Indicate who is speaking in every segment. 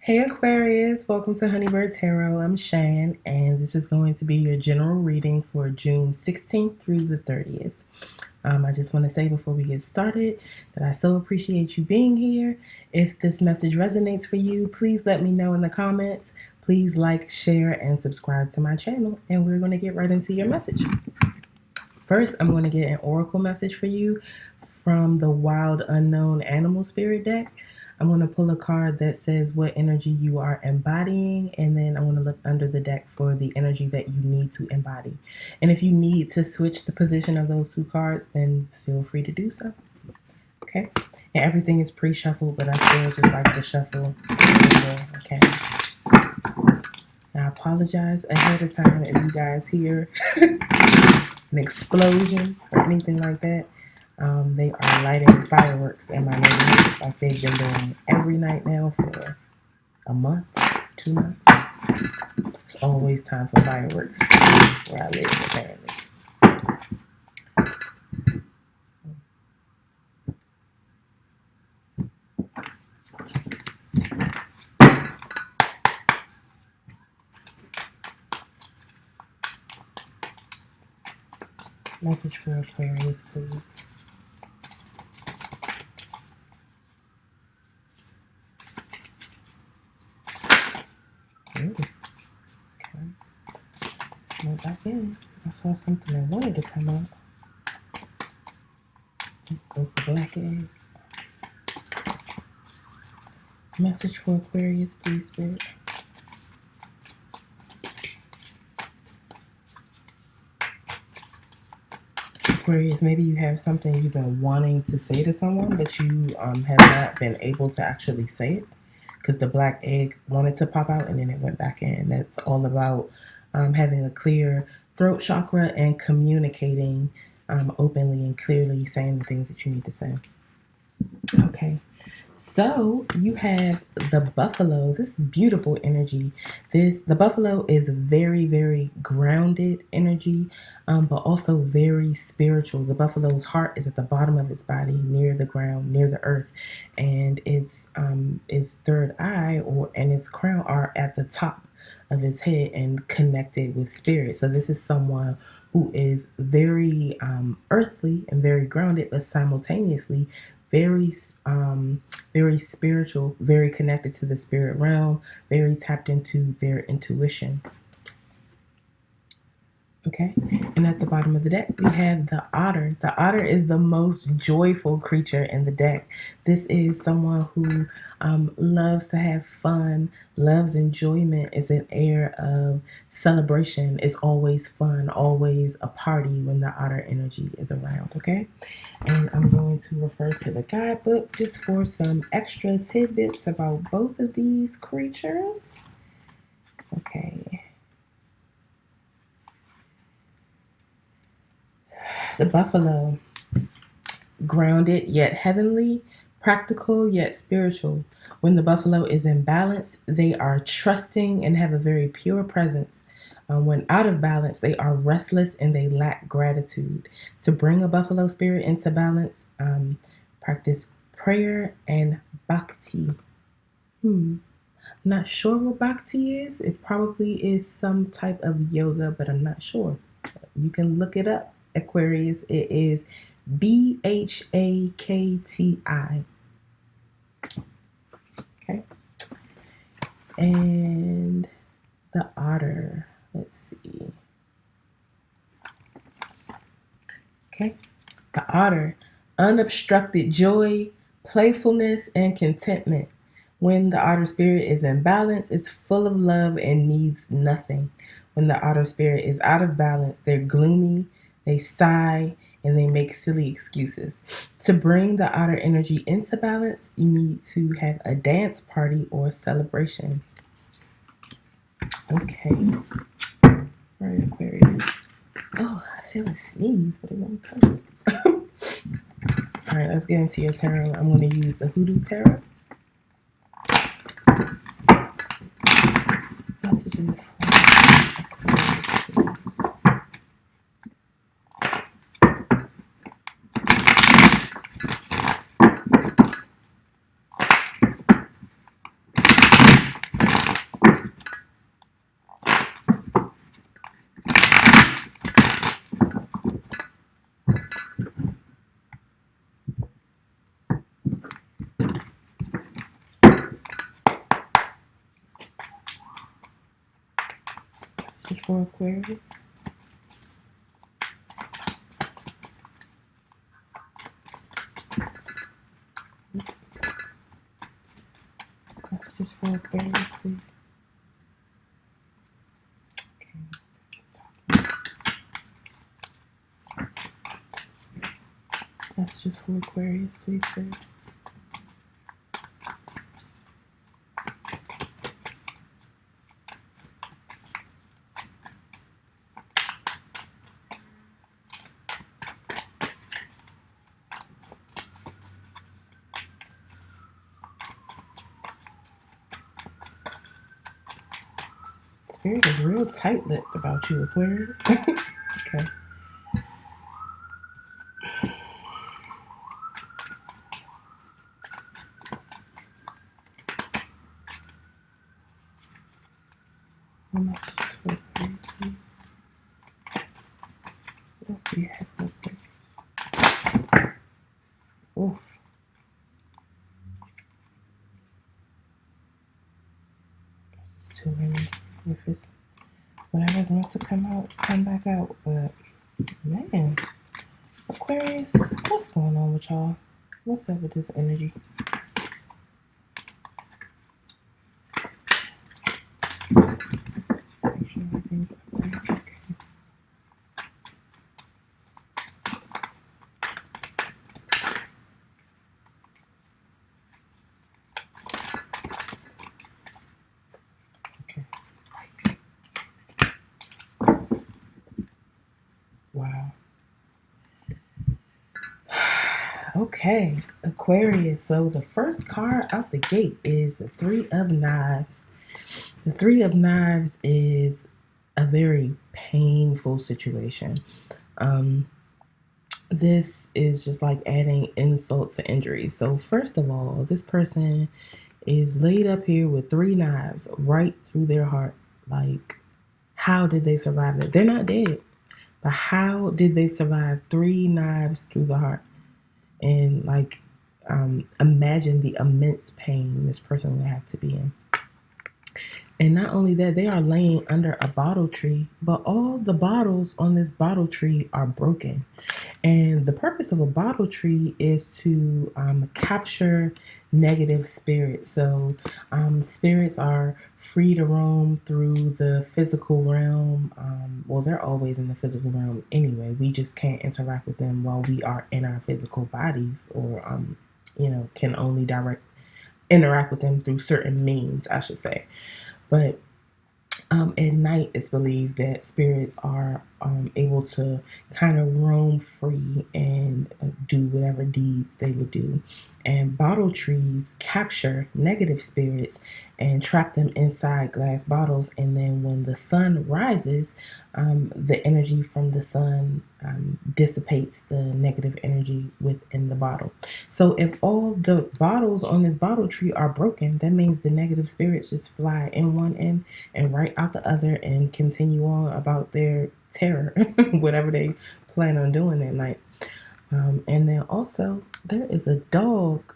Speaker 1: Hey Aquarius, welcome to Honeybird Tarot. I'm Shan, and this is going to be your general reading for June 16th through the 30th. I just want to say before we get started that I so appreciate you being here. If this message resonates for you, please let me know in the comments. Please like, share, and subscribe to my channel, and we're going to get right into your message. First, I'm going to get an oracle message for you from the Wild Unknown Animal Spirit deck. I'm going to pull a card that says what energy you are embodying, and then I'm going to look under the deck for the energy that you need to embody. And if you need to switch the position of those two cards, then feel free to do so. Okay? And everything is pre-shuffled, but I still just like to shuffle. Okay. Now, I apologize ahead of time if you guys hear an explosion or anything like that. They are lighting fireworks in my neighborhood like they've been doing every night now for a month, 2 months. It's always time for fireworks where I live, apparently. Message for Aquarius, please. Ooh. Okay. Went back in. I saw something that wanted to come out. There goes the black egg. Message for Aquarius, please, Spirit. Aquarius, maybe you have something you've been wanting to say to someone, but you have not been able to actually say it because the black egg wanted to pop out and then it went back in. That's all about having a clear throat chakra and communicating openly and clearly, saying the things that you need to say. Okay. So you have the buffalo. This is beautiful energy. The buffalo is very, very grounded energy, but also very spiritual. The buffalo's heart is at the bottom of its body, near the ground, near the earth, and its third eye and its crown are at the top of its head and connected with spirit. So this is someone who is very earthly and very grounded, but simultaneously very spiritual, very connected to the spirit realm, very tapped into their intuition. Okay, and at the bottom of the deck, we have the otter. The otter is the most joyful creature in the deck. This is someone who loves to have fun, loves enjoyment, is an air of celebration, is always fun, always a party when the otter energy is around, okay? And I'm going to refer to the guidebook just for some extra tidbits about both of these creatures. Okay. The buffalo, grounded yet heavenly, practical yet spiritual. When the buffalo is in balance, they are trusting and have a very pure presence. When out of balance, they are restless and they lack gratitude. To bring a buffalo spirit into balance, practice prayer and bhakti. Not sure what bhakti is. It probably is some type of yoga, but I'm not sure. You can look it up. Aquarius, it is BHAKTI. Okay. And the otter, let's see. Okay. The otter, unobstructed joy, playfulness, and contentment. When the otter spirit is in balance, it's full of love and needs nothing. When the otter spirit is out of balance, they're gloomy, they sigh, and they make silly excuses. To bring the otter energy into balance, you need to have a dance party or celebration. Okay. All right, Aquarius. Oh, I feel a sneeze, but it won't come. All right, let's get into your tarot. I'm going to use the HooDoo tarot. Messages for Aquarius, please. for Aquarius. Messages for Aquarius, please. Okay. Messages for Aquarius, please, sir. Spirit is real tight-lipped about you, Aquarius. Okay. What messages for Aquarius, please? What else do you have for Aquarius? Oof. This is too many. If it's whatever's meant to come out, come back out. But man, Aquarius, what's going on with y'all? What's up with this energy? Make sure everything's okay. Wow. Okay, Aquarius. So the first card out the gate is the Three of Knives. The Three of Knives is a very painful situation. This is just like adding insult to injury. So first of all, this person is laid up here with 3 knives right through their heart. Like, how did they survive that? They're not dead, but how did they survive 3 knives through the heart? And like, imagine the immense pain this person would have to be in. And not only that, they are laying under a bottle tree, but all the bottles on this bottle tree are broken. And the purpose of a bottle tree is to capture negative spirits. So spirits are free to roam through the physical realm. Well, they're always in the physical realm anyway. We just can't interact with them while we are in our physical bodies, or can only interact with them through certain means, I should say. But at night, it's believed that spirits are able to kind of roam free and do whatever deeds they would do. And bottle trees capture negative spirits and trap them inside glass bottles. And then when the sun rises, the energy from the sun dissipates the negative energy within the bottle. So if all the bottles on this bottle tree are broken, that means the negative spirits just fly in one end and right out the other and continue on about their terror, whatever they plan on doing that night. And then also, there is a dog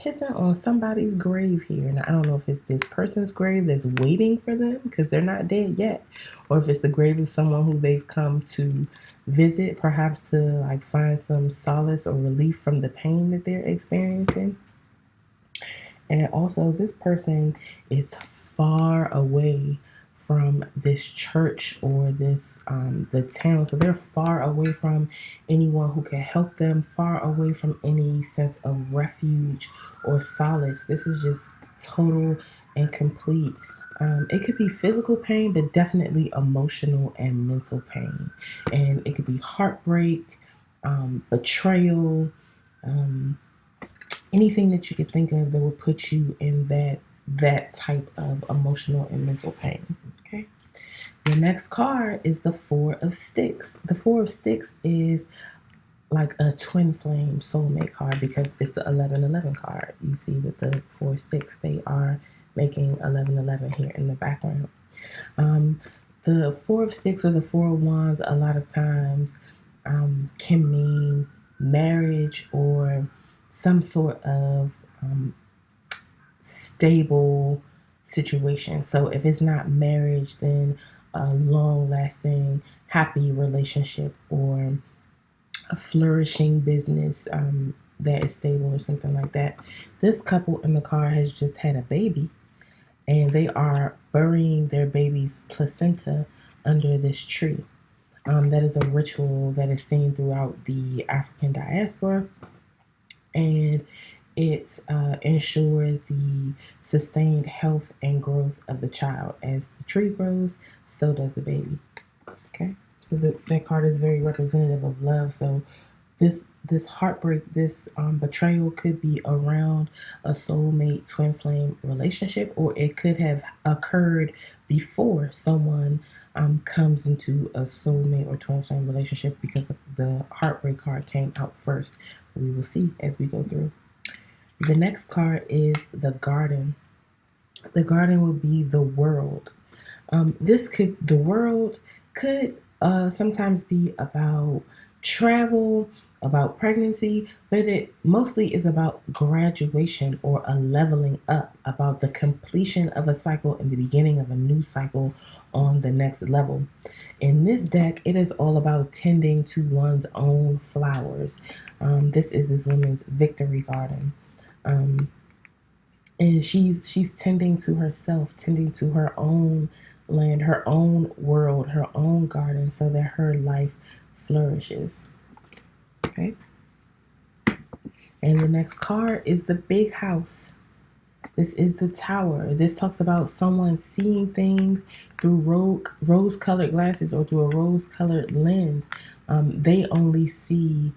Speaker 1: pissing on somebody's grave here. Now, I don't know if it's this person's grave that's waiting for them because they're not dead yet, or if it's the grave of someone who they've come to visit, perhaps to like find some solace or relief from the pain that they're experiencing. And also, this person is far away from this church or this the town. So they're far away from anyone who can help them, far away from any sense of refuge or solace. This is just total and complete. It could be physical pain, but definitely emotional and mental pain. And it could be heartbreak, betrayal, anything that you could think of that would put you in that type of emotional and mental pain. Okay. The next card is the Four of Sticks. The Four of Sticks is like a twin flame soulmate card because it's the 1111 card. You see with the 4 sticks, they are making 1111 here in the background. The Four of Sticks or the Four of Wands a lot of times can mean marriage or some sort of stable situation. So if it's not marriage, then a long-lasting, happy relationship or a flourishing business that is stable or something like that. This couple in the car has just had a baby, and they are burying their baby's placenta under this tree. That is a ritual that is seen throughout the African diaspora, and it ensures the sustained health and growth of the child. As the tree grows, so does the baby. Okay, so that card is very representative of love. So this heartbreak, this betrayal could be around a soulmate twin flame relationship, or it could have occurred before someone comes into a soulmate or twin flame relationship, because the heartbreak card came out first. We will see as we go through. The next card is the garden. The garden will be the world. The world could sometimes be about travel, about pregnancy, but it mostly is about graduation or a leveling up, about the completion of a cycle and the beginning of a new cycle on the next level. In this deck, it is all about tending to one's own flowers. This is this woman's victory garden. And she's tending to herself, tending to her own land, her own world, her own garden, so that her life flourishes. Okay. And the next card is the big house. This is the tower. This talks about someone seeing things through rose-colored glasses or through a rose-colored lens. They only see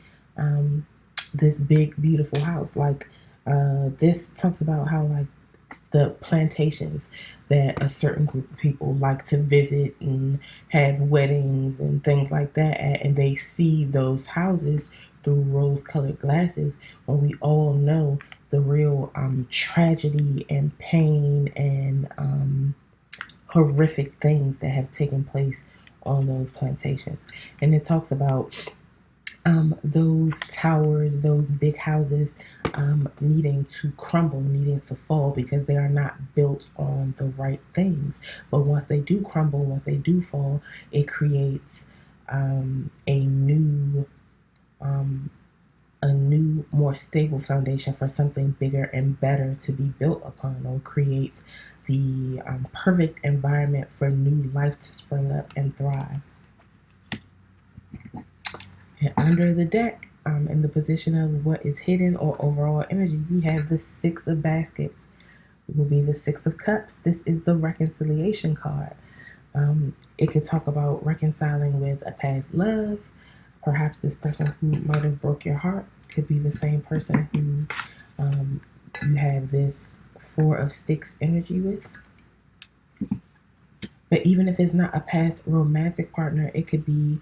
Speaker 1: this big, beautiful house. Like this talks about how like the plantations that a certain group of people like to visit and have weddings and things like that at, and they see those houses through rose-colored glasses, when we all know the real tragedy and pain and horrific things that have taken place on those plantations. And it talks about those towers, those big houses needing to crumble, needing to fall, because they are not built on the right things. But once they do crumble, once they do fall, it creates a new, more stable foundation for something bigger and better to be built upon, or creates the perfect environment for new life to spring up and thrive. And under the deck, in the position of what is hidden or overall energy, we have the Six of Baskets. It will be the Six of Cups. This is the reconciliation card. It could talk about reconciling with a past love. Perhaps this person who might have broke your heart could be the same person who you have this Four of Sticks energy with. But even if it's not a past romantic partner, it could be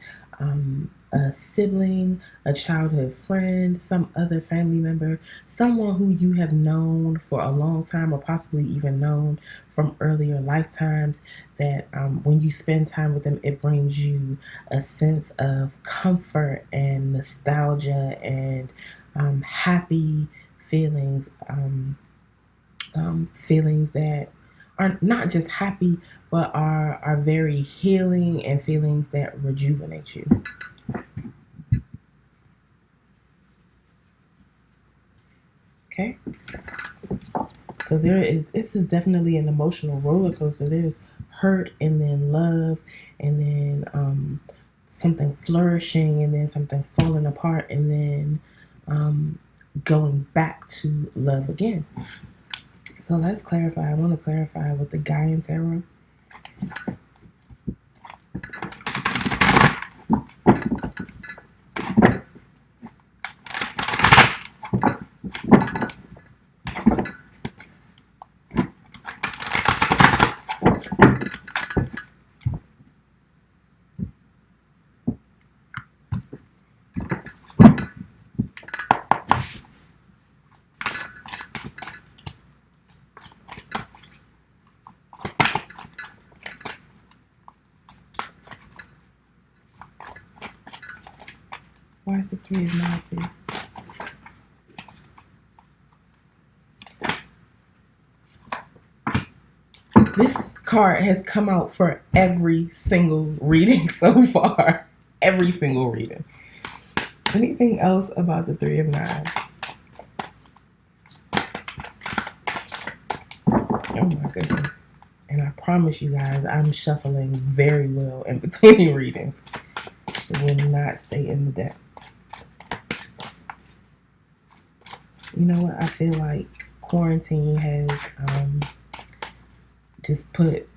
Speaker 1: a sibling, a childhood friend, some other family member, someone who you have known for a long time, or possibly even known from earlier lifetimes, that when you spend time with them, it brings you a sense of comfort and nostalgia and happy feelings, feelings that are not just happy, but are very healing, and feelings that rejuvenate you. Okay, so this is definitely an emotional roller coaster. There's hurt, and then love, and then something flourishing, and then something falling apart, and then going back to love again. So let's clarify. I want to clarify with the Gaian tarot. Why is the Three of Knives here? This card has come out for every single reading so far. Every single reading. Anything else about the Three of Knives? Oh my goodness. And I promise you guys, I'm shuffling very well in between readings. It will not stay in the deck. You know what? I feel like quarantine has just put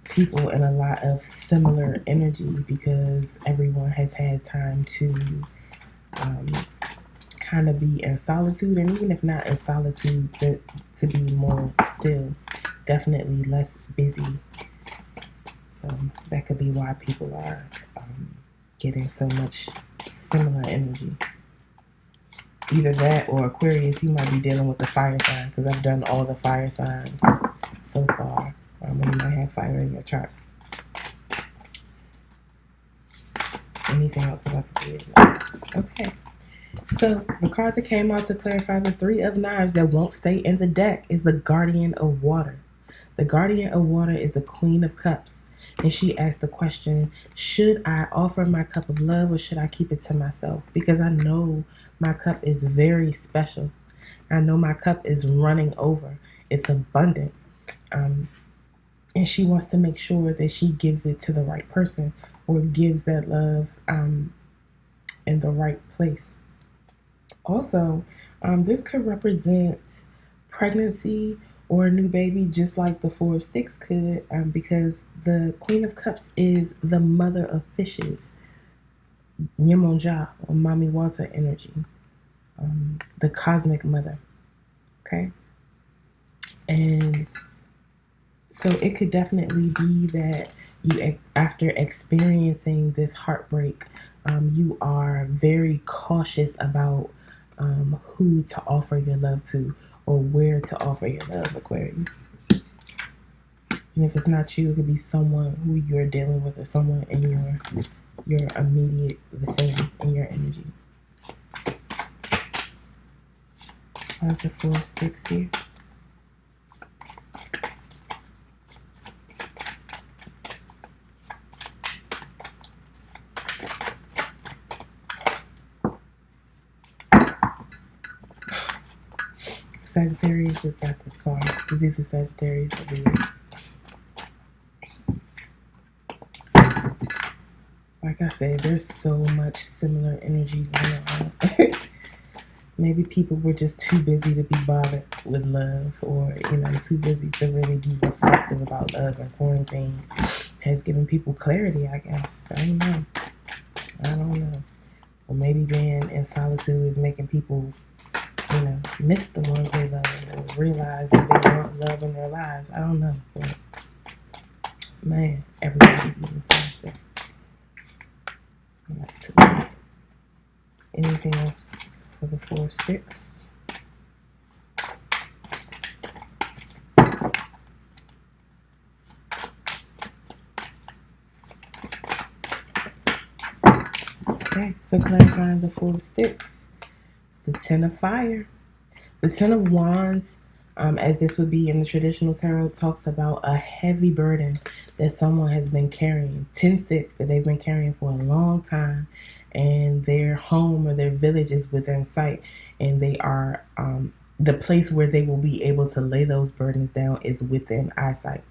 Speaker 1: people in a lot of similar energy because everyone has had time to kind of be in solitude, and even if not in solitude, to be more still, definitely less busy. So that could be why people are getting so much similar energy. Either that or Aquarius, you might be dealing with the fire sign, because I've done all the fire signs so far. You might have fire in your chart. Anything else about the Three of Knives? Okay. So the card that came out to clarify the Three of Knives that won't stay in the deck is the Guardian of Water. The Guardian of Water is the Queen of Cups. And she asked the question, should I offer my cup of love or should I keep it to myself? Because I know my cup is very special. I know my cup is running over. It's abundant. And she wants to make sure that she gives it to the right person or gives that love in the right place. Also, this could represent pregnancy or a new baby, just like the Four of Sticks could, because the Queen of Cups is the mother of fishes, Yemonja, or Mommy Water energy, the cosmic mother, okay? And so it could definitely be that you, after experiencing this heartbreak, you are very cautious about who to offer your love to or where to offer your love, Aquarius. And if it's not you, it could be someone who you're dealing with or someone in your immediate vicinity in your energy. Where's the Four of Sticks here? Sagittarius just got this card. It's either Sagittarius or Leo. Like I said, there's so much similar energy going on. Maybe people were just too busy to be bothered with love, or too busy to really be reflective about love. And quarantine has given people clarity, I guess. I don't know. Or maybe being in solitude is making people miss the ones they love or realize that they want love in their lives. I don't know. But man, everybody's even something. That's too bad. Anything else for the Four of Sticks? Okay, so clarifying the Four of Sticks. The Ten of Fire. The Ten of Wands, as this would be in the traditional tarot, talks about a heavy burden that someone has been carrying. 10 sticks that they've been carrying for a long time, and their home or their village is within sight, and they are the place where they will be able to lay those burdens down is within eyesight.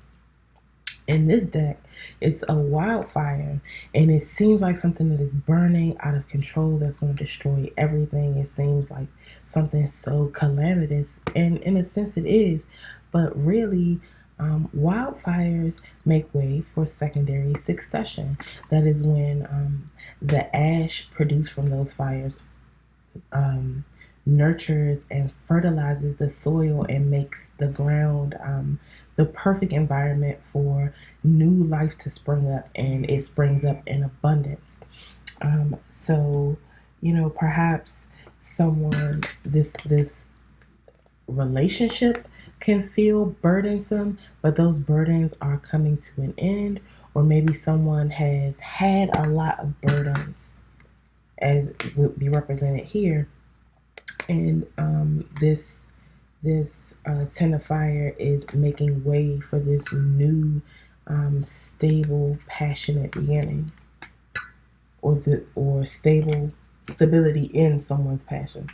Speaker 1: In this deck, it's a wildfire, and it seems like something that is burning out of control that's going to destroy everything. It seems like something so calamitous, and in a sense it is, but really wildfires make way for secondary succession. That is when the ash produced from those fires nurtures and fertilizes the soil and makes the ground the perfect environment for new life to spring up, and it springs up in abundance. So perhaps someone, this relationship can feel burdensome, but those burdens are coming to an end, or maybe someone has had a lot of burdens, as would be represented here, and this Ten of Fire is making way for this new stable, passionate beginning, or stability in someone's passions.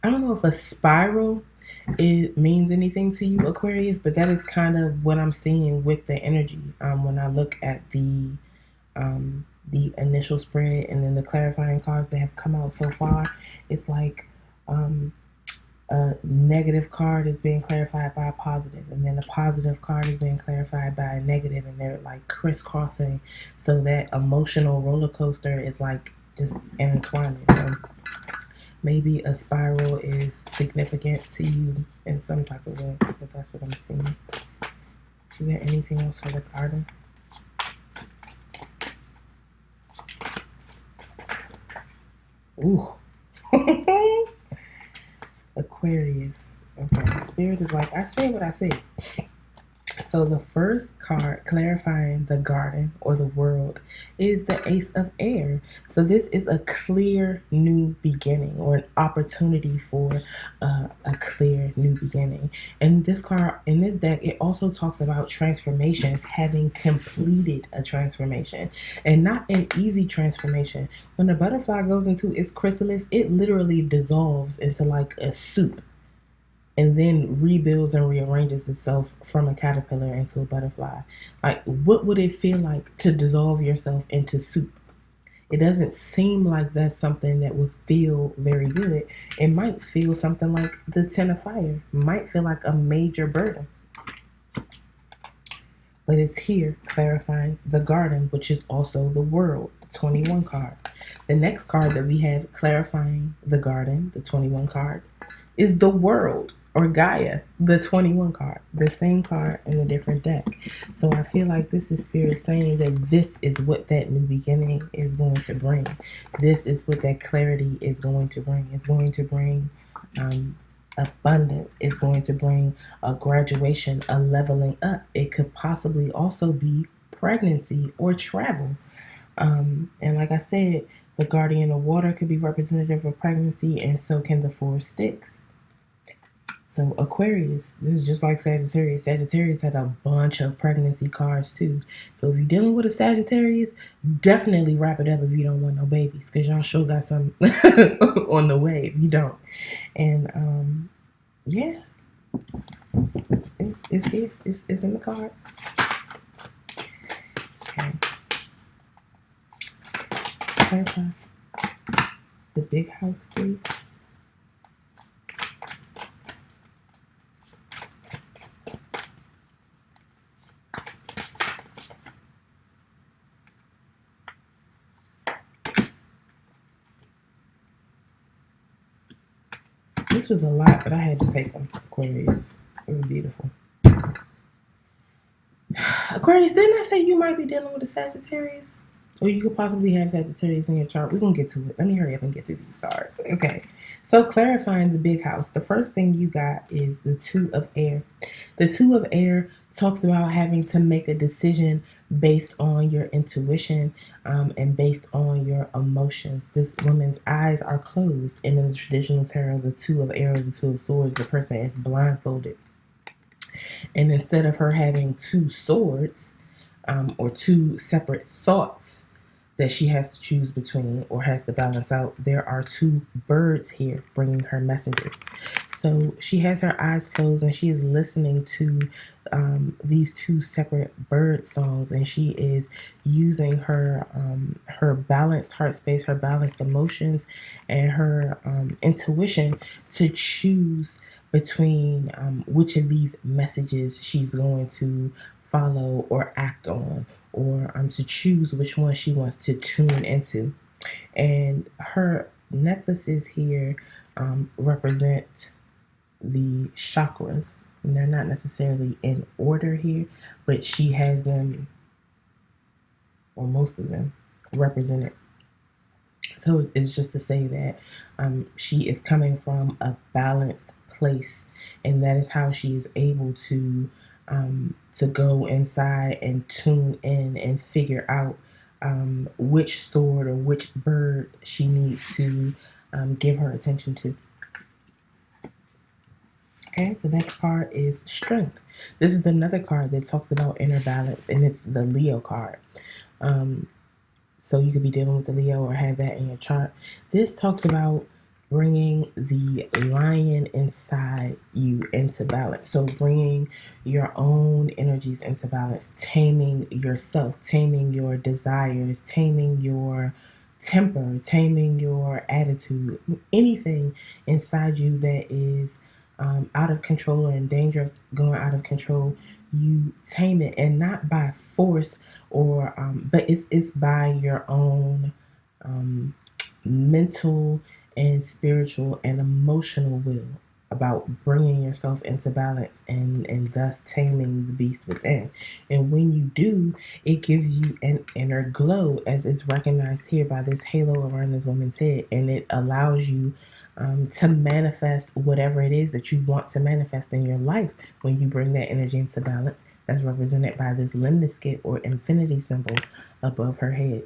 Speaker 1: I don't know if a spiral it means anything to you, Aquarius, but that is kind of what I'm seeing with the energy when I look at the initial spread and then the clarifying cards that have come out so far. It's like a negative card is being clarified by a positive, and then a positive card is being clarified by a negative, and they're like crisscrossing, so that emotional roller coaster is like just intertwining. So maybe a spiral is significant to you in some type of way, but that's what I'm seeing. Is there anything else for the garden? Ooh. Aquarius. Okay, Spirit is like, I say what I say. So the first card clarifying the garden or the world is the Ace of Air. So this is a clear new beginning, or an opportunity for a clear new beginning. And this card in this deck, it also talks about transformations, having completed a transformation, and not an easy transformation. When the butterfly goes into its chrysalis, it literally dissolves into like a soup, and then rebuilds and rearranges itself from a caterpillar into a butterfly. Like, what would it feel like to dissolve yourself into soup? It doesn't seem like that's something that would feel very good. It might feel something like the Ten of Fire. It might feel like a major burden. But it's here clarifying the garden, which is also the world, 21 card. The next card that we have clarifying the garden, the 21 card, is the world, or Gaia, the 21 card, the same card in a different deck. So I feel like this is Spirit saying that this is what that new beginning is going to bring. This is what that clarity is going to bring. It's going to bring abundance. It's going to bring a graduation, a leveling up. It could possibly also be pregnancy or travel. And like I said, the guardian of water could be representative of pregnancy, and so can the Four of Sticks. So Aquarius, this is just like Sagittarius. Sagittarius had a bunch of pregnancy cards too. So if you're dealing with a Sagittarius, definitely wrap it up if you don't want no babies, because y'all sure got some on the way if you don't. And yeah, it's here. It's in the cards. Okay. Clarify the big house, please. This was a lot, but I had to take them. Aquarius. It was beautiful. Aquarius, didn't I say you might be dealing with a Sagittarius? Or you could possibly have Sagittarius in your chart. We're going to get to it. Let me hurry up and get through these cards. Okay. So clarifying the big house. The first thing you got is the Two of Air. The Two of Air talks about having to make a decision based on your intuition and based on your emotions. This woman's eyes are closed. And in the traditional tarot, the Two of Air or the Two of Swords, the person is blindfolded. And instead of her having two swords or two separate thoughts that she has to choose between or has to balance out, there are two birds here bringing her messages. So she has her eyes closed and she is listening to these two separate bird songs, and she is using her balanced heart space, her balanced emotions, and her intuition to choose between which of these messages she's going to follow or act on, or to choose which one she wants to tune into. And her necklaces here represent the chakras, and they're not necessarily in order here, but she has them, or most of them, represented. So it's just to say that she is coming from a balanced place, and that is how she is able to to go inside and tune in and figure out which sword or which bird she needs to give her attention to. Okay, the next card is Strength. This is another card that talks about inner balance, and it's the Leo card. So you could be dealing with the Leo or have that in your chart. This talks about bringing the lion inside you into balance. So bringing your own energies into balance, taming yourself, taming your desires, taming your temper, taming your attitude, anything inside you that is out of control or in danger of going out of control, you tame it, and not by force or but it's by your own mental and spiritual and emotional will about bringing yourself into balance and thus taming the beast within. And when you do, it gives you an inner glow, as is recognized here by this halo around this woman's head, and it allows you to manifest whatever it is that you want to manifest in your life when you bring that energy into balance. That's represented by this lemniscate or infinity symbol above her head.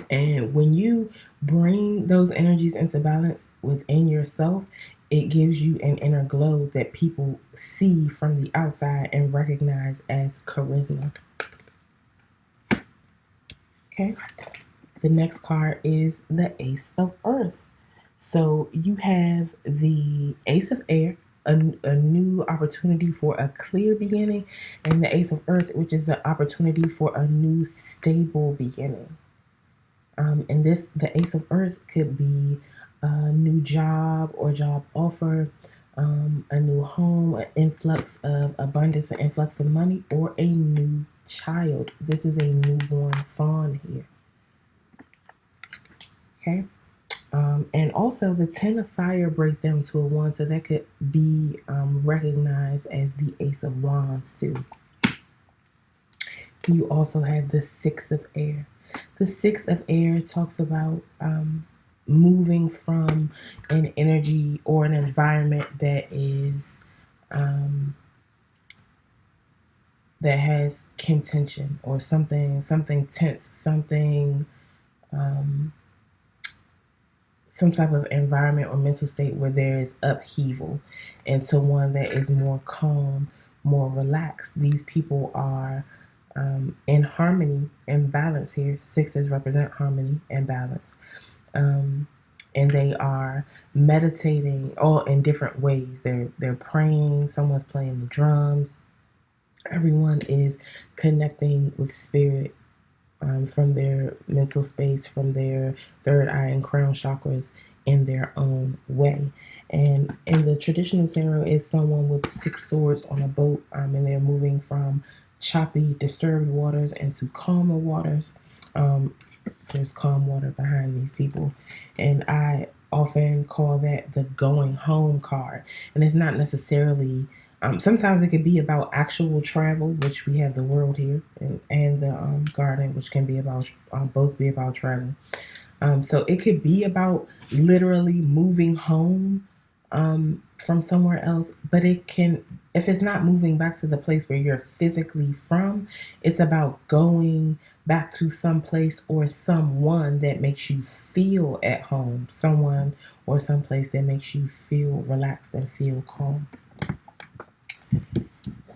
Speaker 1: And when you bring those energies into balance within yourself, it gives you an inner glow that people see from the outside and recognize as charisma. Okay. The next card is the Ace of Earth. So you have the Ace of Air, a new opportunity for a clear beginning, and the Ace of Earth, which is an opportunity for a new stable beginning. And the Ace of Earth could be a new job or job offer, a new home, an influx of abundance, an influx of money, or a new child. This is a newborn fawn here. Okay. And also the 10 of Fire breaks down to a 1, so that could be recognized as the Ace of Wands too. You also have the 6 of Air. The 6 of Air talks about moving from an energy or an environment that is that has contention or something tense, some type of environment or mental state where there is upheaval, into one that is more calm, more relaxed. These people are in harmony and balance here. Sixes represent harmony and balance. And they are meditating all in different ways. They're praying, someone's playing the drums. Everyone is connecting with spirit from their mental space, from their third eye and crown chakras in their own way. And in the traditional tarot, is someone with 6 swords on a boat, and they're moving from choppy, disturbed waters into calmer waters. There's calm water behind these people, and I often call that the going home card. And it's not necessarily sometimes it could be about actual travel, which we have the World here, and the Garden, which can be about both be about travel. So it could be about literally moving home from somewhere else, but it can, if it's not moving back to the place where you're physically from, it's about going back to some place or someone that makes you feel at home, someone or some place that makes you feel relaxed and feel calm.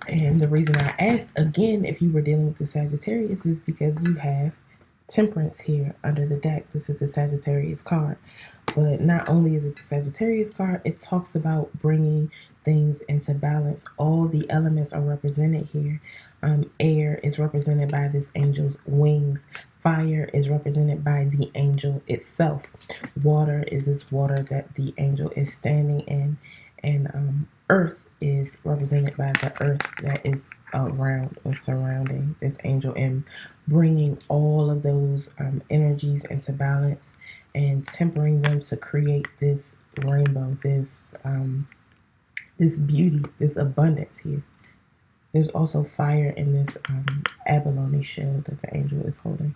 Speaker 1: And the reason I asked again if you were dealing with the Sagittarius is because you have Temperance here under the deck. This is the Sagittarius card. But not only is it the Sagittarius card, it talks about bringing things into balance. All the elements are represented here. Air is represented by this angel's wings. Fire is represented by the angel itself. Water is this water that the angel is standing in. And earth is represented by the earth that is around or surrounding this angel, and bringing all of those energies into balance and tempering them to create this rainbow, this beauty, this abundance here. There's also fire in this abalone shell that the angel is holding.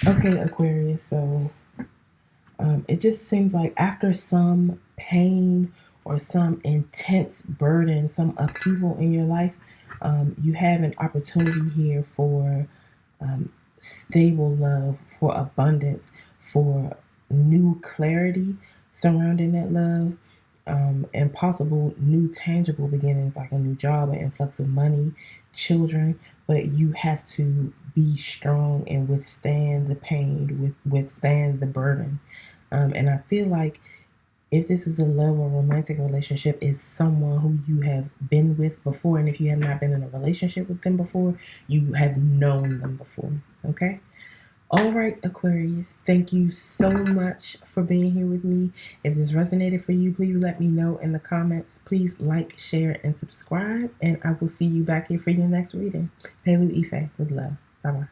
Speaker 1: Okay, Aquarius, so it just seems like after some pain or some intense burden, some upheaval in your life, you have an opportunity here for stable love, for abundance, for new clarity surrounding that love, and possible new tangible beginnings like a new job, an influx of money, children. But you have to be strong and withstand the pain, withstand the burden. And I feel like if this is a love or romantic relationship, is someone who you have been with before. And if you have not been in a relationship with them before, you have known them before. Okay? All right, Aquarius. Thank you so much for being here with me. If this resonated for you, please let me know in the comments. Please like, share, and subscribe. And I will see you back here for your next reading. Pelu Ife with love. Bye-bye.